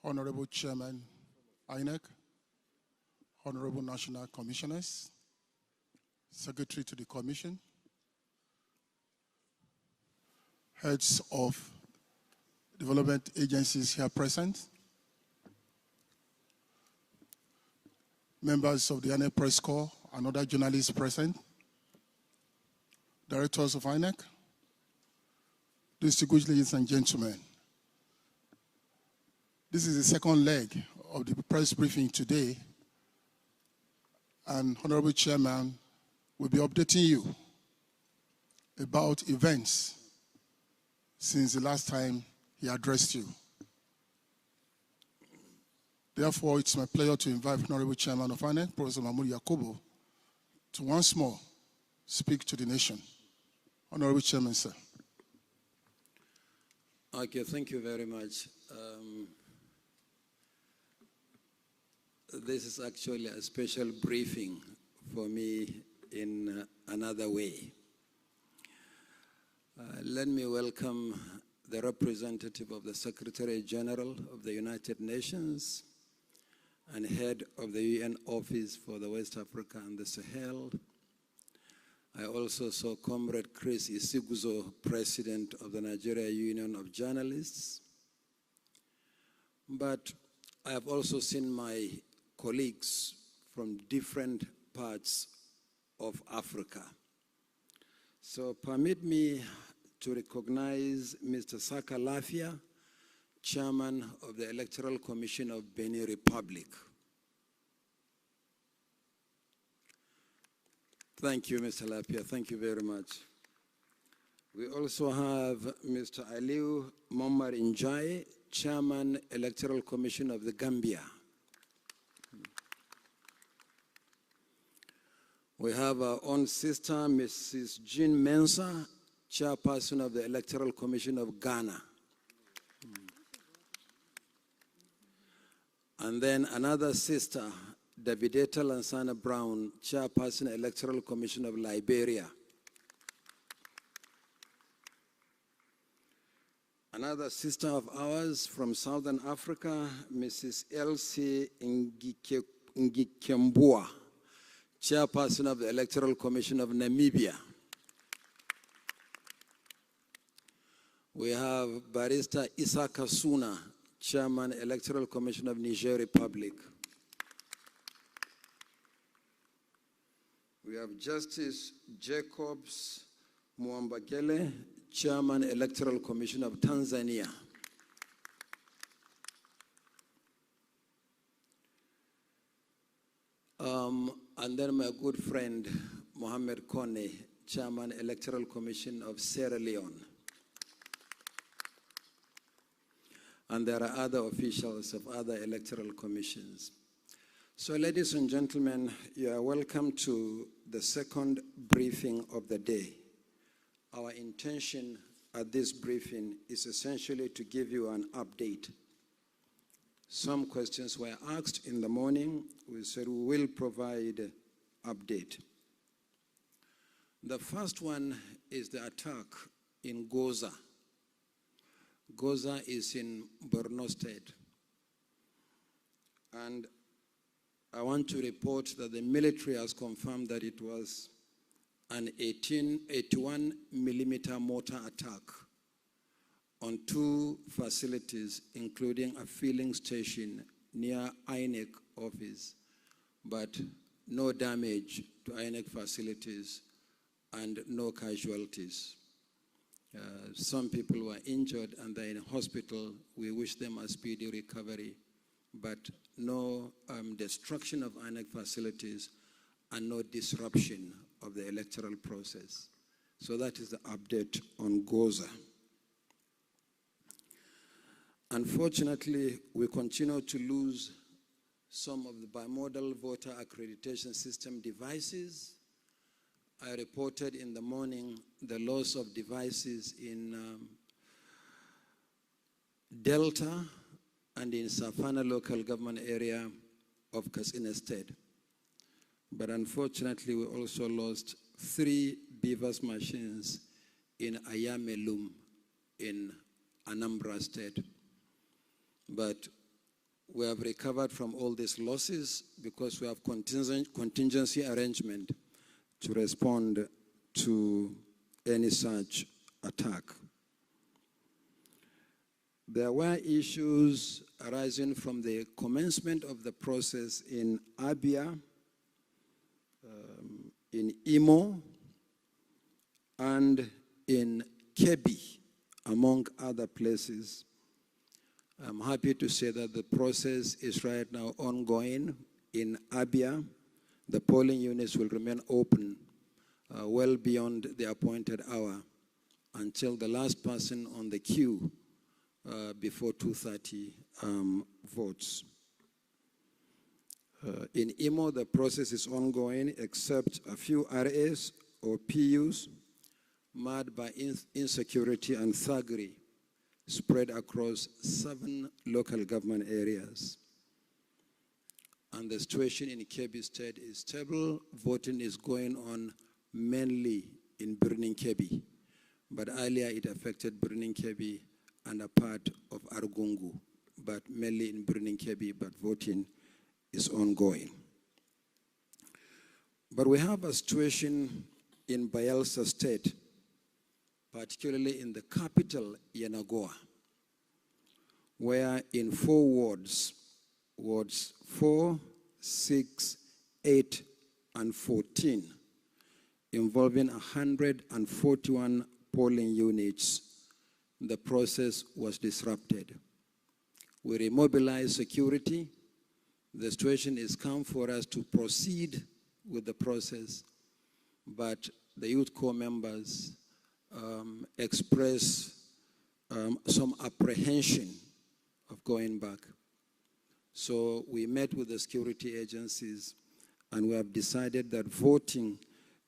Honorable Chairman, INEC, Honorable National Commissioners, Secretary to the Commission, heads of development agencies here present, members of the INEC Press Corps and other journalists present, directors of INEC, distinguished ladies and gentlemen. This is the second leg of the press briefing today, and Honorable Chairman will be updating you about events since the last time he addressed you. Therefore, it's my pleasure to invite Honorable Chairman of INEC, Professor Mahmoud Yakubu, to once more speak to the nation. Honorable Chairman, sir. Okay, thank you very much. This is actually a special briefing for me in another way. Let me welcome the representative of the Secretary General of the United Nations and head of the UN Office for the West Africa and the Sahel. I also saw Comrade Chris Isiguzo, President of the Nigeria Union of Journalists. But I have also seen my colleagues from different parts of Africa. So permit me to recognize Mr. Saka Lafia, Chairman of the Electoral Commission of Benin Republic. Thank you, Mr. Lafia. Thank you very much. We also have Mr. Aliu Momar Njai, Chairman, Electoral Commission of the Gambia. We have our own sister, Mrs. Jean Mensah, Chairperson of the Electoral Commission of Ghana. And then another sister, Davideta Lansana Brown, Chairperson, Electoral Commission of Liberia. Another sister of ours from Southern Africa, Mrs. Elsie Ngikembua, Chairperson of the Electoral Commission of Namibia. We have Barrister Issa Kasuna, Chairman, Electoral Commission of Niger Republic. We have Justice Jacobs Mwambagele, Chairman, Electoral Commission of Tanzania. And then my good friend, Mohamed Kone, Chairman, Electoral Commission of Sierra Leone. And there are other officials of other electoral commissions. So ladies and gentlemen, you are welcome to the second briefing of the day. Our intention at this briefing is essentially to give you an update. Some questions were asked in the morning. We said we will provide update. The first one is the attack in Goza. Goza is in Borno State. And I want to report that the military has confirmed that it was an 81 millimeter mortar attack on 2 facilities, including a filling station near INEC office, but no damage to INEC facilities and no casualties. Some people were injured and they're in hospital. We wish them a speedy recovery, but no destruction of INEC facilities and no disruption of the electoral process. So that is the update on Goza. Unfortunately, we continue to lose some of the bimodal voter accreditation system devices. I reported in the morning the loss of devices in Delta and in Safana local government area of Katsina State. But unfortunately, we also lost 3 BVAS machines in Ayamelum in Anambra State. But we have recovered from all these losses because we have contingency arrangement to respond to any such attack. There were issues arising from the commencement of the process in Abia, in Imo, and in Kebbi, among other places. I'm happy to say that the process is right now ongoing in Abia. The polling units will remain open well beyond the appointed hour until the last person on the queue before 2:30 votes. In Imo, the process is ongoing, except a few RAs or PUs marred by insecurity and thuggery spread across 7 local government areas. And the situation in Kebbi State is stable. Voting is going on mainly in Birnin Kebbi, but earlier it affected Birnin Kebbi and a part of Argungu, but mainly in Birnin Kebbi, but voting is ongoing. But we have a situation in Bayelsa State, particularly in the capital, Yenagoa, where in 4 wards, wards 4, 6, 8, and 14, involving 141 polling units, the process was disrupted. We remobilized security. The situation is calm for us to proceed with the process, but the youth corps members express some apprehension of going back. So we met with the security agencies and we have decided that voting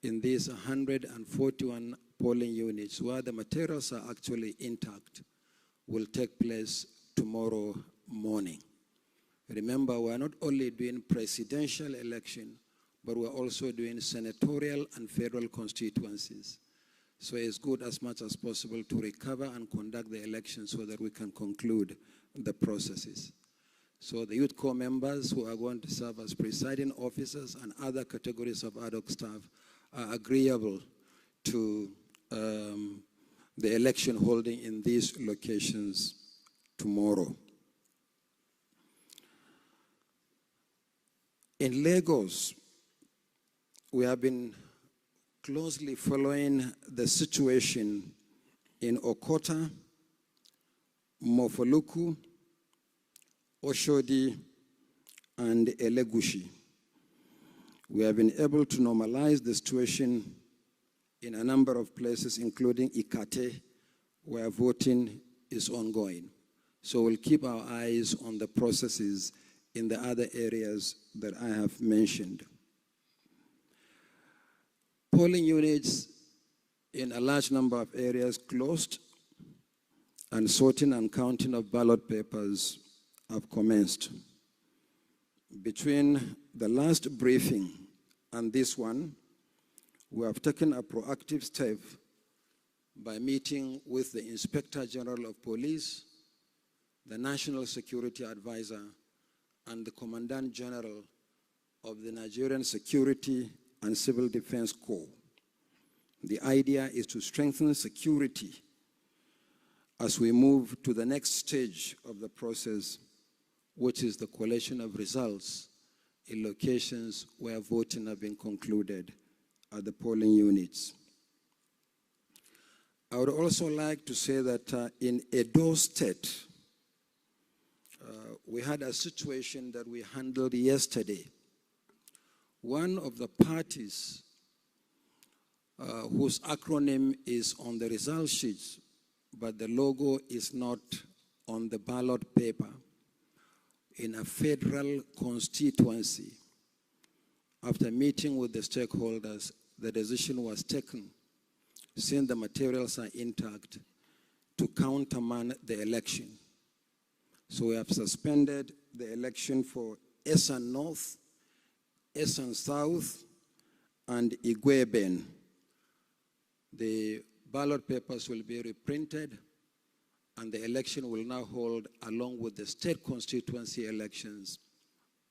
in these 141 polling units, where the materials are actually intact, will take place tomorrow morning. Remember, we're not only doing presidential election, but we're also doing senatorial and federal constituencies. So it's good as much as possible to recover and conduct the elections so that we can conclude the processes. So the youth corps members who are going to serve as presiding officers and other categories of ad hoc staff are agreeable to the election holding in these locations tomorrow. In Lagos, we have been closely following the situation in Okota, Mofoluku, Oshodi, and Elegushi. We have been able to normalize the situation in a number of places, including Ikate, where voting is ongoing. So we'll keep our eyes on the processes in the other areas that I have mentioned. Polling units in a large number of areas closed, and sorting and counting of ballot papers have commenced. Between the last briefing and this one, we have taken a proactive step by meeting with the Inspector General of Police, the National Security Advisor, and the Commandant General of the Nigerian Security and Civil Defense Corps. The idea is to strengthen security as we move to the next stage of the process, which is the collation of results in locations where voting has been concluded at the polling units. I would also like to say that in Edo State, we had a situation that we handled yesterday. One of the parties whose acronym is on the result sheets, but the logo is not on the ballot paper, in a federal constituency, after meeting with the stakeholders, the decision was taken, since the materials are intact, to countermand the election. So we have suspended the election for Esan North, Esan South, and Igweben. The ballot papers will be reprinted and the election will now hold along with the state constituency elections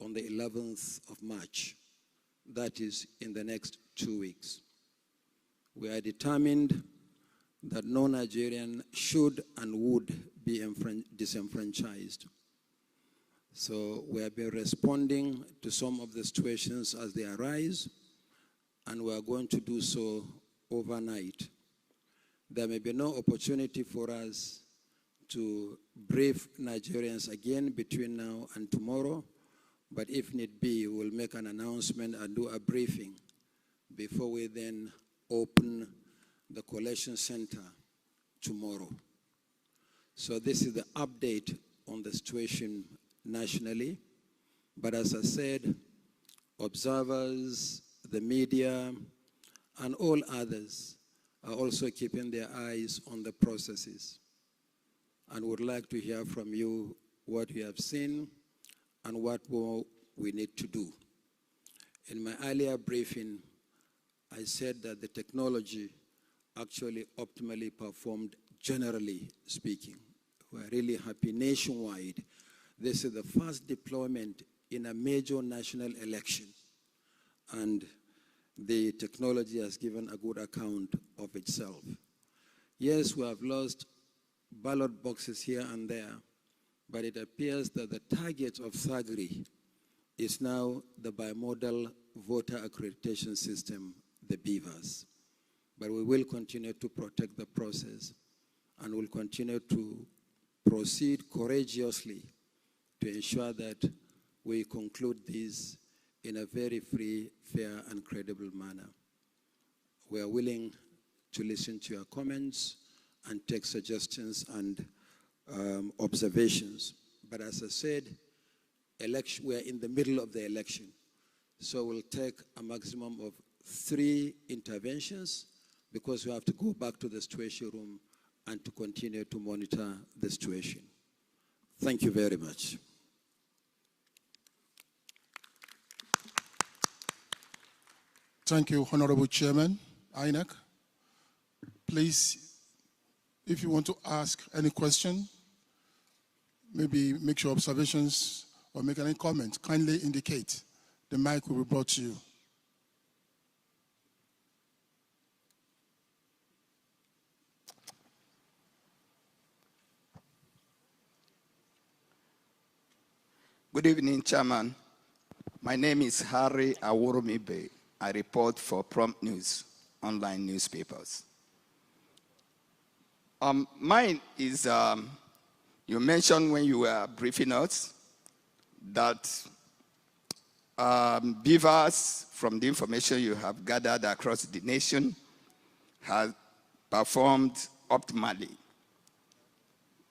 on the 11th of March. That is in the next 2 weeks. We are determined that no Nigerian should and would be disenfranchised. So we have been responding to some of the situations as they arise, and we are going to do so overnight. There may be no opportunity for us to brief Nigerians again between now and tomorrow, but if need be, we'll make an announcement and do a briefing before we then open the collection center tomorrow. So this is the update on the situation nationally. But as I said, observers, the media, and all others are also keeping their eyes on the processes and would like to hear from you what you have seen and what more we need to do. In my earlier briefing, I said that the technology actually optimally performed, generally speaking. We're really happy nationwide. This is the first deployment in a major national election, and the technology has given a good account of itself. Yes, we have lost ballot boxes here and there, but it appears that the target of thuggery is now the bimodal voter accreditation system, the BVAS. But we will continue to protect the process and will continue to proceed courageously to ensure that we conclude this in a very free, fair, and credible manner. We are willing to listen to your comments and take suggestions and observations. But as I said, we are in the middle of the election. So we'll take a maximum of 3 interventions because we have to go back to the situation room and to continue to monitor the situation. Thank you very much. Thank you, Honorable Chairman, INEC. Please, if you want to ask any question, maybe make your observations or make any comment, kindly indicate. The mic will be brought to you. Good evening, Chairman. My name is Harry Awurumibe. I report for Prompt News, online newspapers. Mine is, you mentioned when you were briefing us that beavers, from the information you have gathered across the nation, have performed optimally.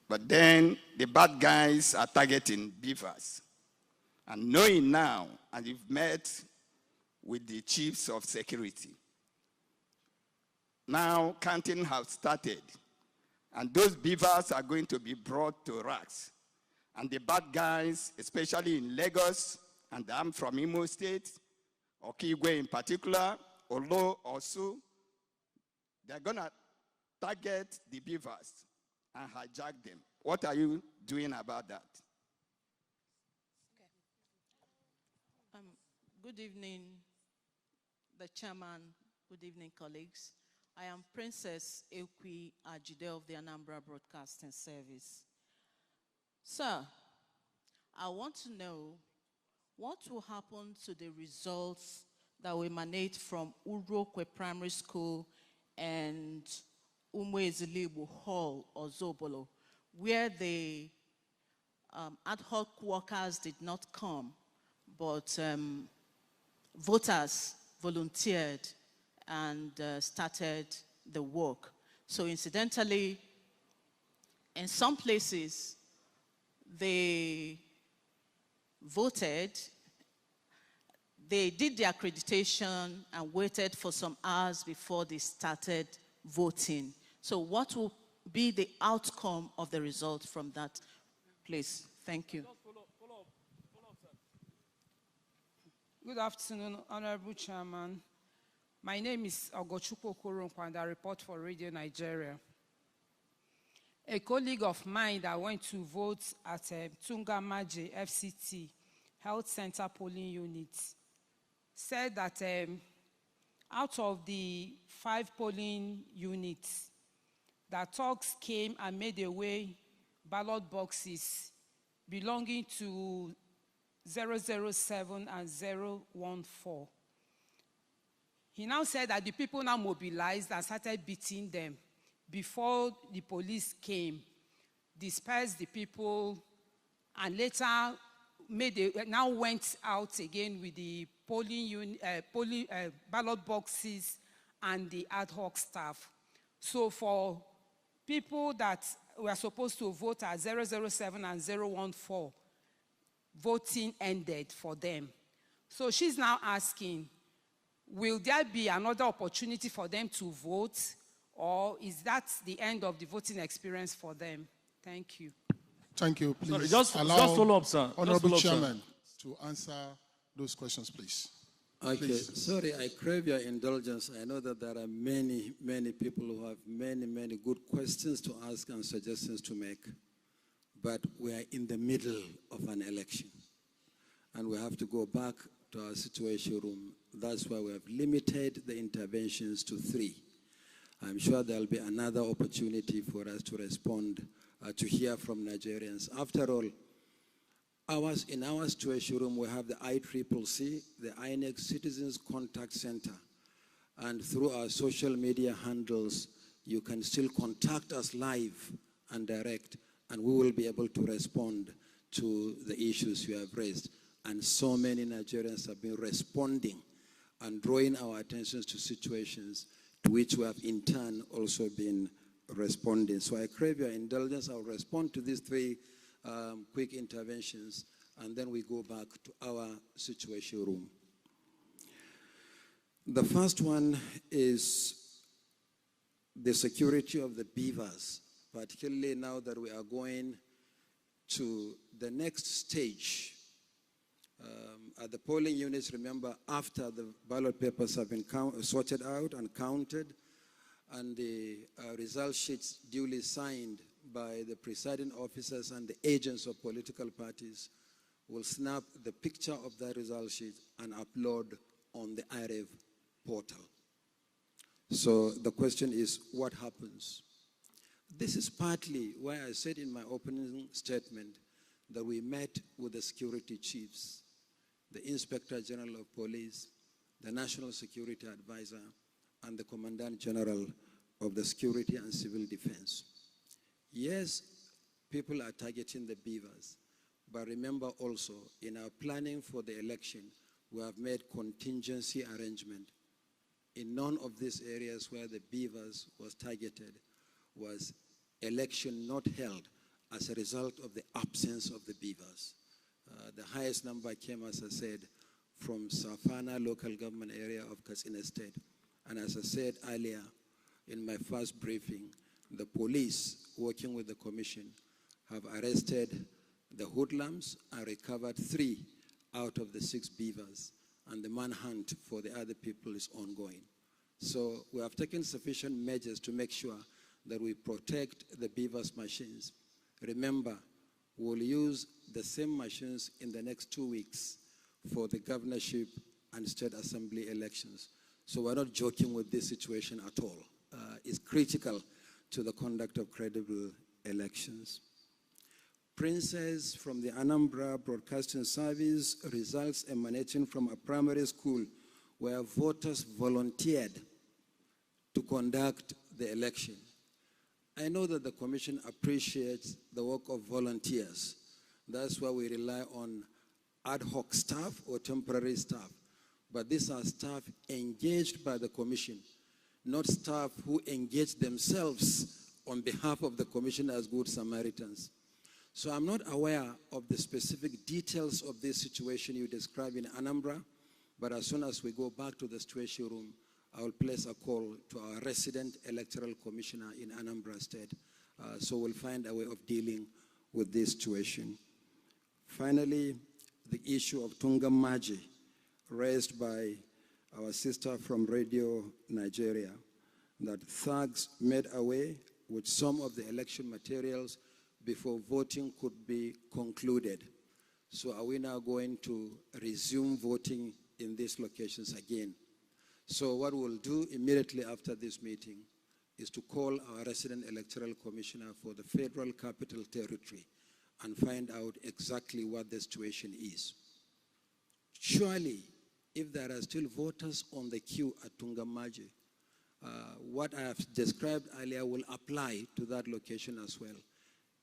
But then the bad guys are targeting beavers. And knowing now, and you've met with the chiefs of security, now counting has started. And those beavers are going to be brought to racks. And the bad guys, especially in Lagos, and I'm from Imo State, Okigwe in particular, Olo, Osu, they're going to target the beavers and hijack them. What are you doing about that? Okay. Good evening, the chairman. Good evening, colleagues. I am Princess Ekwi Ajide of the Anambra Broadcasting Service. Sir, I want to know what will happen to the results that will emanate from Urokwe Primary School and Umwezilibu Hall or Zobolo, where the ad hoc workers did not come, but voters volunteered and started the work. So incidentally, in some places, they voted, they did the accreditation and waited for some hours before they started voting. So what will be the outcome of the result from that place? Thank you. Follow up, sir. Good afternoon, Honorable Chairman. My name is Ogochukwu Okoronkwa and I report for Radio Nigeria. a colleague of mine that went to vote at Tungamaje FCT Health Center polling unit said that out of the 5 polling units, that thugs came and made away ballot boxes belonging to 007 and 014. He now said that the people now mobilized and started beating them before the police came, dispersed the people, and later now went out again with the ballot boxes and the ad hoc staff. So for people that were supposed to vote at 007 and 014, voting ended for them. So she's now asking, will there be another opportunity for them to vote, or is that the end of the voting experience for them? Thank you. Thank you. Please Sorry, just allow follow up, sir. Honorable Chairman to answer those questions, please. Okay, Please. sorry, I crave your indulgence. I know that there are many, many people who have many, many good questions to ask and suggestions to make. But we are in the middle of an election. And we have to go back to our situation room. That's why we have limited the interventions to 3. I'm sure there'll be another opportunity for us to respond, to hear from Nigerians. After all, in our situation room, we have the ICCC, the INEC Citizens Contact Center. And through our social media handles, you can still contact us live and direct, and we will be able to respond to the issues you have raised. And so many Nigerians have been responding and drawing our attention to situations to which we have in turn also been responding. So I crave your indulgence. I'll respond to these 3 quick interventions, and then we go back to our situation room. The first one is the security of the beavers, particularly now that we are going to the next stage. At the polling units, remember, after the ballot papers have been sorted out and counted, and the result sheets duly signed by the presiding officers and the agents of political parties, will snap the picture of that result sheet and upload on the IREV portal. So the question is, what happens? This is partly why I said in my opening statement that we met with the security chiefs, the Inspector General of Police, the National Security Advisor, and the Commandant General of the Security and Civil Defense. Yes, people are targeting the beavers, but remember also, in our planning for the election, we have made contingency arrangement. In none of these areas where the beavers was targeted was election not held as a result of the absence of the beavers. The highest number came, as I said, from Safana local government area of Katsina State. And as I said earlier in my first briefing, the police, working with the commission, have arrested the hoodlums and recovered 3 out of the 6 beavers, and the manhunt for the other people is ongoing. So we have taken sufficient measures to make sure that we protect the beavers' machines. Remember, we'll use the same machines in the next 2 weeks for the governorship and state assembly elections. So we're not joking with this situation at all. It's critical to the conduct of credible elections. Princess from the Anambra Broadcasting Service, results emanating from a primary school where voters volunteered to conduct the election. I know that the commission appreciates the work of volunteers. That's why we rely on ad hoc staff or temporary staff. But these are staff engaged by the commission, not staff who engage themselves on behalf of the commission as good Samaritans. So I'm not aware of the specific details of this situation you describe in Anambra, but as soon as we go back to the situation room, I will place a call to our resident electoral commissioner in Anambra State. So we'll find a way of dealing with this situation. Finally, the issue of Tungamaji, raised by our sister from Radio Nigeria, that thugs made away with some of the election materials before voting could be concluded. So are we now going to resume voting in these locations again? So what we'll do immediately after this meeting is to call our resident electoral commissioner for the Federal Capital Territory and find out exactly what the situation is. Surely, if there are still voters on the queue at Tungamaji, what I have described earlier will apply to that location as well.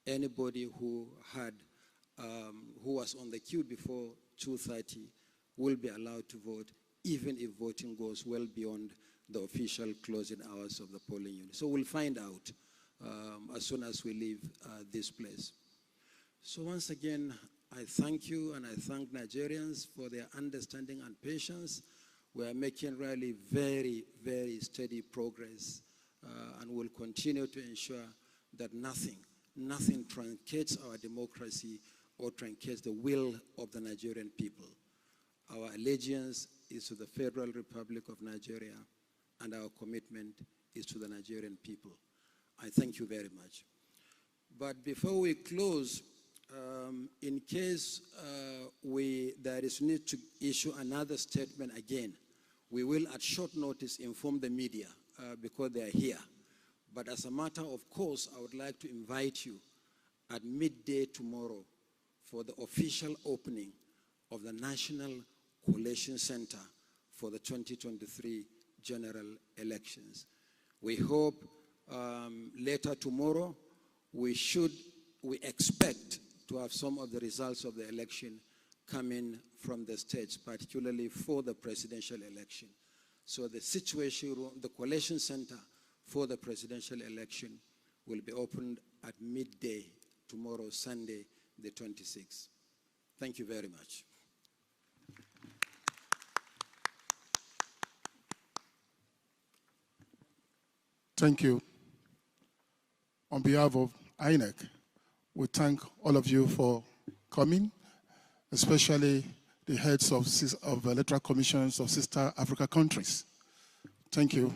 Anybody who was on the queue before 2:30 will be allowed to vote, even if voting goes well beyond the official closing hours of the polling unit. So we'll find out as soon as we leave this place. So once again, I thank you and I thank Nigerians for their understanding and patience. We are making really very, very steady progress and will continue to ensure that nothing truncates our democracy or truncates the will of the Nigerian people. Our allegiance is to the Federal Republic of Nigeria, and our commitment is to the Nigerian people. I thank you very much. But before we close, in case there is need to issue another statement again, we will at short notice inform the media because they are here. But as a matter of course, I would like to invite you at midday tomorrow for the official opening of the National Collation Center for the 2023 general elections. We hope later tomorrow we expect to have some of the results of the election coming from the states, particularly for the presidential election. So the situation room, the collation center for the presidential election will be opened at midday tomorrow, Sunday, the 26th. Thank you very much. Thank you. On behalf of INEC, we thank all of you for coming, especially the heads of electoral commissions of sister Africa countries. Thank you.